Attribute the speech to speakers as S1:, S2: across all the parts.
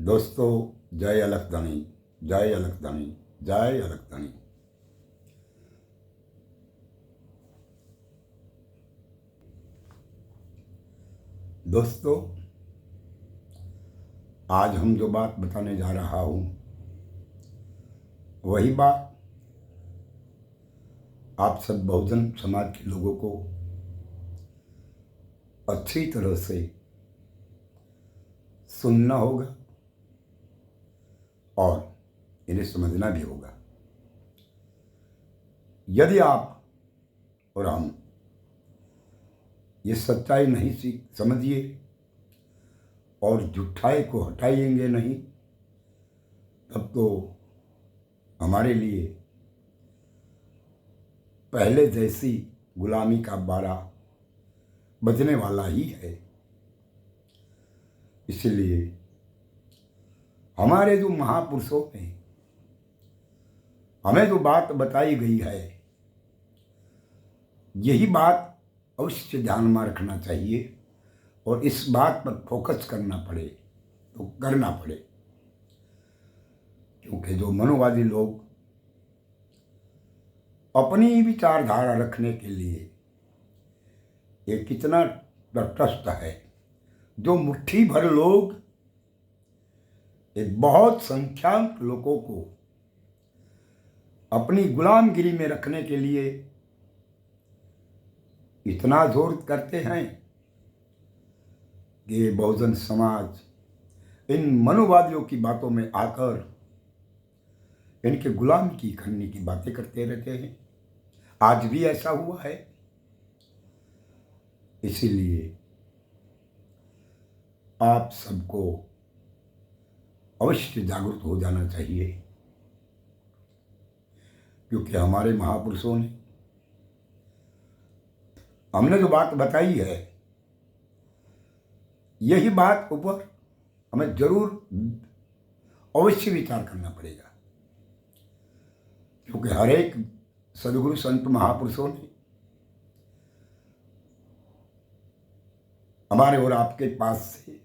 S1: दोस्तों, जय अलकधणी, जय अलकधणी, जय अलकधणी। दोस्तों, आज हम जो बात बताने जा रहा हूँ वही बात आप सब बहुजन समाज के लोगों को अच्छी तरह से सुनना होगा और इन्हें समझना भी होगा। यदि आप और हम ये सच्चाई नहीं समझिए और झूठाई को हटाएंगे नहीं, तब तो हमारे लिए पहले जैसी गुलामी का बाड़ा बजने वाला ही है। इसलिए हमारे जो महापुरुषों ने हमें जो बात बताई गई है, यही बात अवश्य ध्यान में रखना चाहिए और इस बात पर फोकस करना पड़े तो करना पड़े, क्योंकि जो मनोवादी लोग अपनी विचारधारा रखने के लिए ये कितना तटस्थ है। जो मुट्ठी भर लोग एक बहुत संख्याक लोगों को अपनी गुलामगिरी में रखने के लिए इतना जोर करते हैं कि बहुजन समाज इन मनोवादियों की बातों में आकर इनके गुलामी की करने की बातें करते रहते हैं। आज भी ऐसा हुआ है। इसीलिए आप सबको अवश्य जागरूक हो जाना चाहिए, क्योंकि हमारे महापुरुषों ने हमने जो बात बताई है, यही बात ऊपर हमें जरूर अवश्य विचार करना पड़ेगा, क्योंकि हर एक सदगुरु संत महापुरुषों ने हमारे और आपके पास से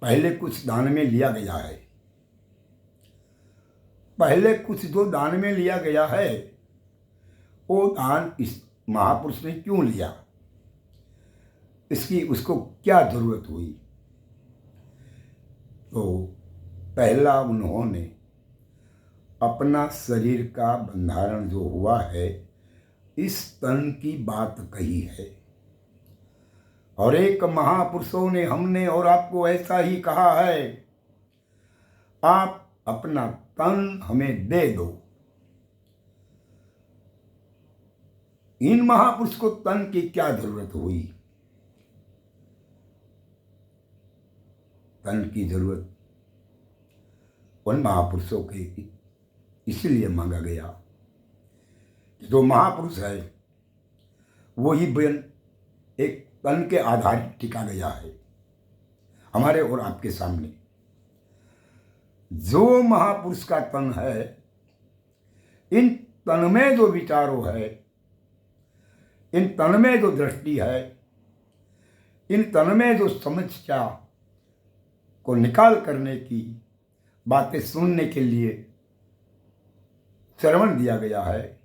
S1: पहले कुछ दान में लिया गया है। पहले कुछ जो दान में लिया गया है, वो दान इस महापुरुष ने क्यों लिया, इसकी उसको क्या जरूरत हुई। तो पहला उन्होंने अपना शरीर का बंधारण जो हुआ है, इस तन की बात कही है। और एक महापुरुषों ने हमने और आपको ऐसा ही कहा है, आप अपना तन हमें दे दो। इन महापुरुष को तन की क्या जरूरत हुई। तन की जरूरत उन महापुरुषों के इसलिए मांगा गया कि जो महापुरुष है वो ही एक तन के आधार टिका गया है हमारे और आपके सामने। जो महापुरुष का तन है, इन तन में जो विचारों है, इन तन में जो दृष्टि है, इन तन में जो समस्या को निकाल करने की बातें सुनने के लिए श्रवण दिया गया है,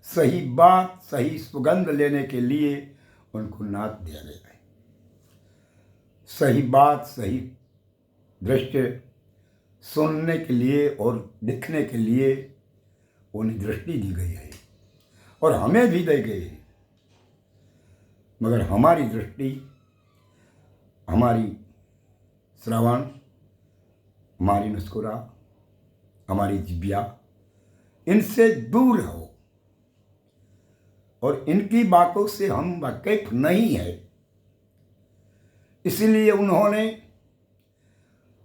S1: सही बात सही सुगंध लेने के लिए उनको नाद दिया गया है, सही बात सही दृश्य सुनने के लिए और दिखने के लिए उन्हें दृष्टि दी गई है और हमें भी दी गई है। मगर हमारी दृष्टि, हमारी श्रवण, हमारी मुस्कुरा, हमारी जिह्वा इनसे दूर हो और इनकी बातों से हम वाकिफ नहीं है। इसलिए उन्होंने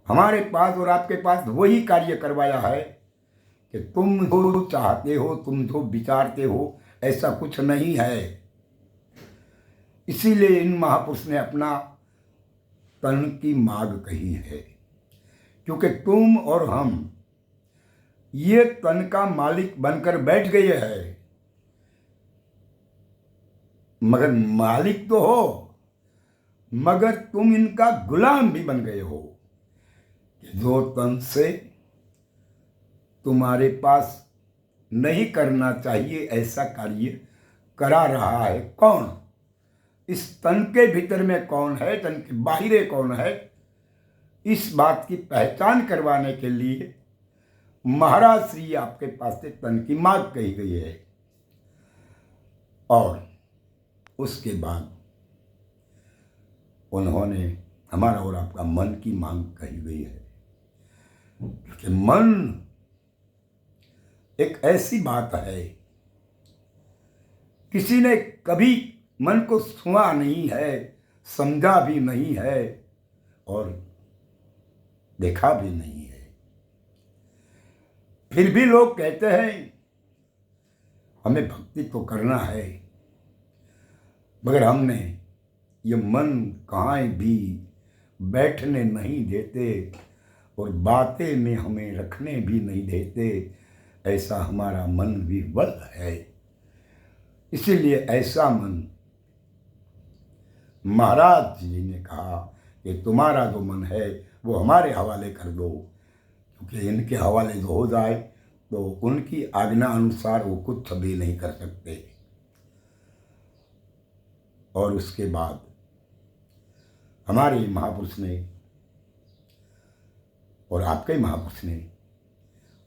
S1: हमारे पास और आपके पास वही कार्य करवाया है कि तुम जो चाहते हो, तुम जो विचारते हो, ऐसा कुछ नहीं है। इसीलिए इन महापुरुष ने अपना तन की मांग कही है, क्योंकि तुम और हम ये तन का मालिक बनकर बैठ गए हैं। मगर मालिक तो हो, मगर तुम इनका गुलाम भी बन गए हो। कि जो तन से तुम्हारे पास नहीं करना चाहिए ऐसा कार्य करा रहा है कौन, इस तन के भीतर में कौन है, तन के बाहरे कौन है, इस बात की पहचान करवाने के लिए महाराज श्री आपके पास से तन की मांग कही गई है। और उसके बाद उन्होंने हमारा और आपका मन की मांग कही गई है, क्योंकि मन एक ऐसी बात है, किसी ने कभी मन को सुना नहीं है, समझा भी नहीं है और देखा भी नहीं है। फिर भी लोग कहते हैं हमें भक्ति तो करना है, मगर हमने ये मन कहाँ भी बैठने नहीं देते और बातें में हमें रखने भी नहीं देते, ऐसा हमारा मन विवल है। इसीलिए ऐसा मन महाराज जी ने कहा कि तुम्हारा जो मन है वो हमारे हवाले कर दो, क्योंकि इनके हवाले जो हो जाए तो उनकी आज्ञा अनुसार वो कुछ भी नहीं कर सकते। और उसके बाद हमारे महापुरुष ने और आपके महापुरुष ने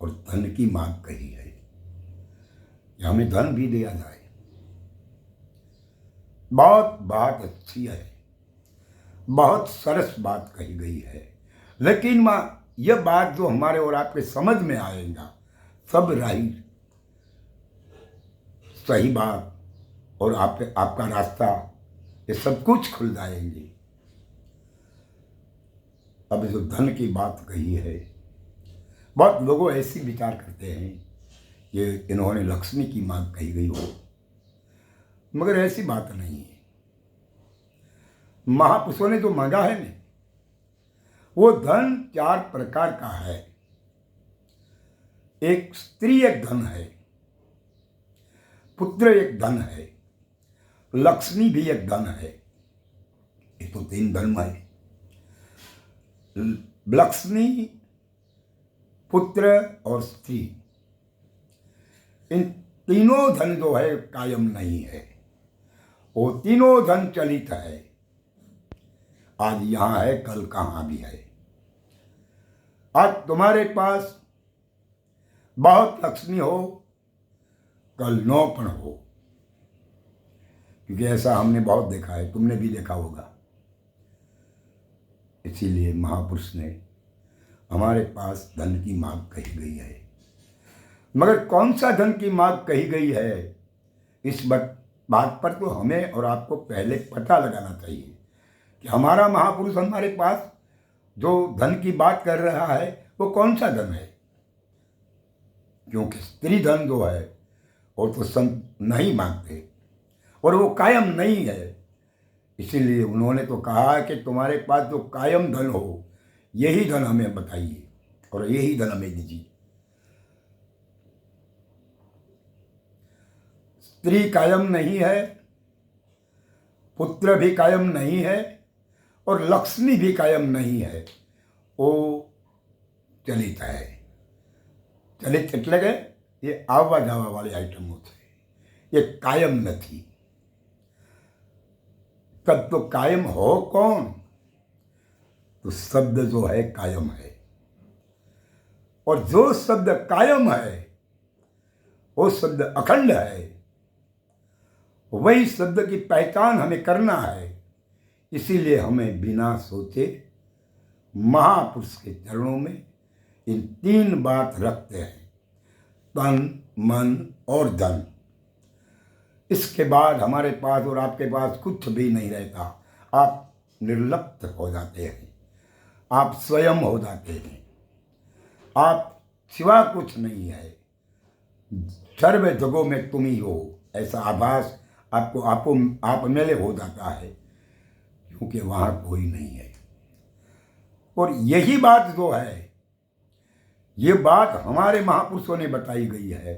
S1: और धन की मांग कही है कि हमें धन भी दिया जाए। बहुत बात अच्छी है, बहुत सरस बात कही गई है, लेकिन यह बात जो हमारे और आपके समझ में आएगा सब राही सही बात और आपका रास्ता ये सब कुछ खुल जाएंगे। अब जो धन की बात कही है, बहुत लोगों ऐसी विचार करते हैं कि इन्होंने लक्ष्मी की मांग कही गई हो, मगर ऐसी बात नहीं है। महापुरुषों ने जो मांगा है ना, वो धन 4 प्रकार का है। एक स्त्री एक धन है, पुत्र एक धन है, लक्ष्मी भी एक धन है। ये तो 3 धन है। लक्ष्मी, पुत्र और स्त्री, इन तीनों धन जो है कायम नहीं है, वो तीनों धन चलित है। आज यहां है, कल कहां भी है। आज तुम्हारे पास बहुत लक्ष्मी हो, कल नौपण हो, क्योंकि ऐसा हमने बहुत देखा है, तुमने भी देखा होगा। इसीलिए महापुरुष ने हमारे पास धन की मांग कही गई है, मगर कौन सा धन की मांग कही गई है, इस बात पर तो हमें और आपको पहले पता लगाना चाहिए कि हमारा महापुरुष हमारे पास जो धन की बात कर रहा है वो कौन सा धन है। क्योंकि स्त्री धन जो है वो तो संत नहीं मांगते और वो कायम नहीं है। इसीलिए उन्होंने तो कहा कि तुम्हारे पास जो कायम धन हो यही धन हमें बताइए और यही धन हमें दीजिए। स्त्री कायम नहीं है, पुत्र भी कायम नहीं है और लक्ष्मी भी कायम नहीं है, वो चलित है। चलित એટલે કે ये આવવા જવા वाली आइटमों છે, ये कायम नहीं। तब तो कायम हो कौन, तो शब्द जो है कायम है, और जो शब्द कायम है वो शब्द अखंड है। वही शब्द की पहचान हमें करना है। इसीलिए हमें बिना सोचे महापुरुष के चरणों में इन 3 बात रखते हैं, तन, मन और धन। इसके बाद हमारे पास और आपके पास कुछ भी नहीं रहता। आप निर्लिप्त हो जाते हैं, आप स्वयं हो जाते हैं, आप सिवा कुछ नहीं है। सर्व जगहों में तुम ही हो, ऐसा आभास आपको आप मेले हो जाता है, क्योंकि वहाँ कोई नहीं है। और यही बात जो है, ये बात हमारे महापुरुषों ने बताई गई है।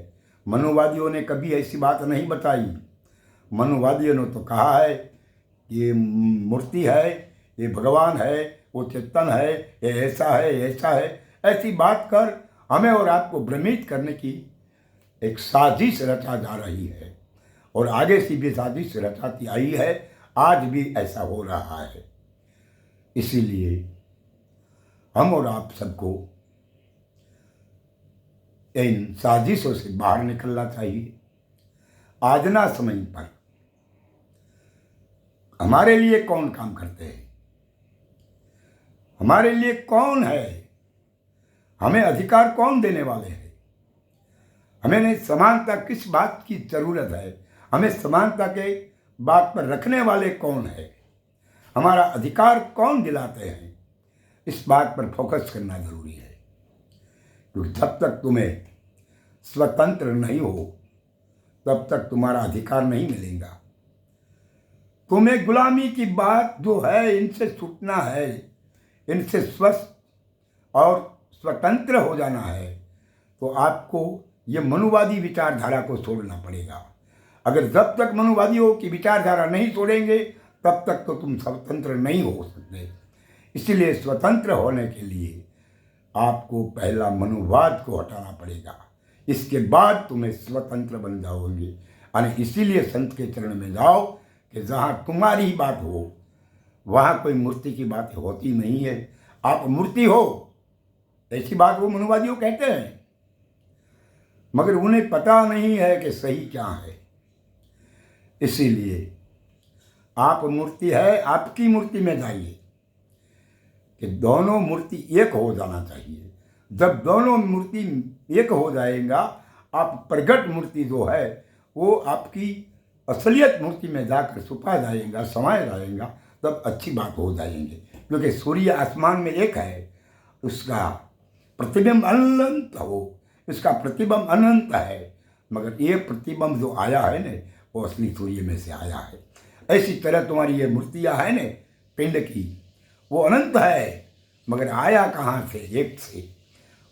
S1: मनुवादियों ने कभी ऐसी बात नहीं बताई। मनुवादियों ने तो कहा है ये मूर्ति है, ये भगवान है, वो चेतन है, ये ऐसा है, ऐसा है, ऐसी बात कर हमें और आपको भ्रमित करने की एक साजिश रचा जा रही है और आगे से भी साजिश रचाती आई है। आज भी ऐसा हो रहा है। इसीलिए हम और आप सबको इन साजिशों से बाहर निकलना चाहिए। आज ना समय पर हमारे लिए कौन काम करते हैं, हमारे लिए कौन है, हमें अधिकार कौन देने वाले हैं, हमें समानता किस बात की जरूरत है, हमें समानता के बात पर रखने वाले कौन है, हमारा अधिकार कौन दिलाते हैं, इस बात पर फोकस करना जरूरी है। क्योंकि जब तक तुम्हें स्वतंत्र नहीं हो तब तक तुम्हारा अधिकार नहीं मिलेगा। तुम्हें गुलामी की बात जो है इनसे छूटना है, इनसे स्वस्थ और स्वतंत्र हो जाना है, तो आपको ये मनुवादी विचारधारा को छोड़ना पड़ेगा। अगर जब तक मनुवादियों की विचारधारा नहीं छोड़ेंगे तब तक तो तुम स्वतंत्र नहीं हो सकते। इसलिए स्वतंत्र होने के लिए आपको पहला मनुवाद को हटाना पड़ेगा, इसके बाद तुम्हें स्वतंत्र बन जाओगे। यानी इसीलिए संत के चरण में जाओ कि जहाँ तुम्हारी ही बात हो वहाँ कोई मूर्ति की बात होती नहीं है। आप मूर्ति हो ऐसी बात वो मनुवादियों कहते हैं, मगर उन्हें पता नहीं है कि सही क्या है। इसीलिए आप मूर्ति है, आपकी मूर्ति में जाइए कि दोनों मूर्ति एक हो जाना चाहिए। जब दोनों मूर्ति एक हो जाएगा, आप प्रगट मूर्ति जो है वो आपकी असलियत मूर्ति में जाकर छुपा जाएगा, समा जाएगा, तब अच्छी बात हो जाएंगे। क्योंकि सूर्य आसमान में एक है, उसका प्रतिबिंब अनंत हो, इसका प्रतिबिंब अनंत है, मगर ये प्रतिबिंब जो आया है न वो असली सूर्य में से आया है। ऐसी तरह तुम्हारी ये मूर्तियाँ है न पिंड की, वो अनंत है, मगर आया कहाँ से? एक से।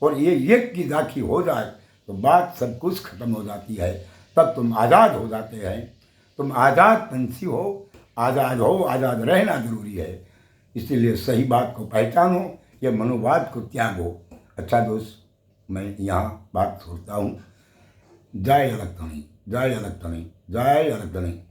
S1: और ये एक की झांकी हो जाए तो बात सब कुछ खत्म हो जाती है, तब तुम आज़ाद हो जाते हैं। तुम आज़ाद पंछी हो, आज़ाद रहना जरूरी है। इसीलिए सही बात को पहचानो, ये मनोवाद को त्यागो। अच्छा दोस्त, मैं यहाँ बात छोड़ता हूँ। जय इलेक्ट्रॉनिक, जय इलेक्ट्रॉनिक, जय इलेक्ट्रॉनिक।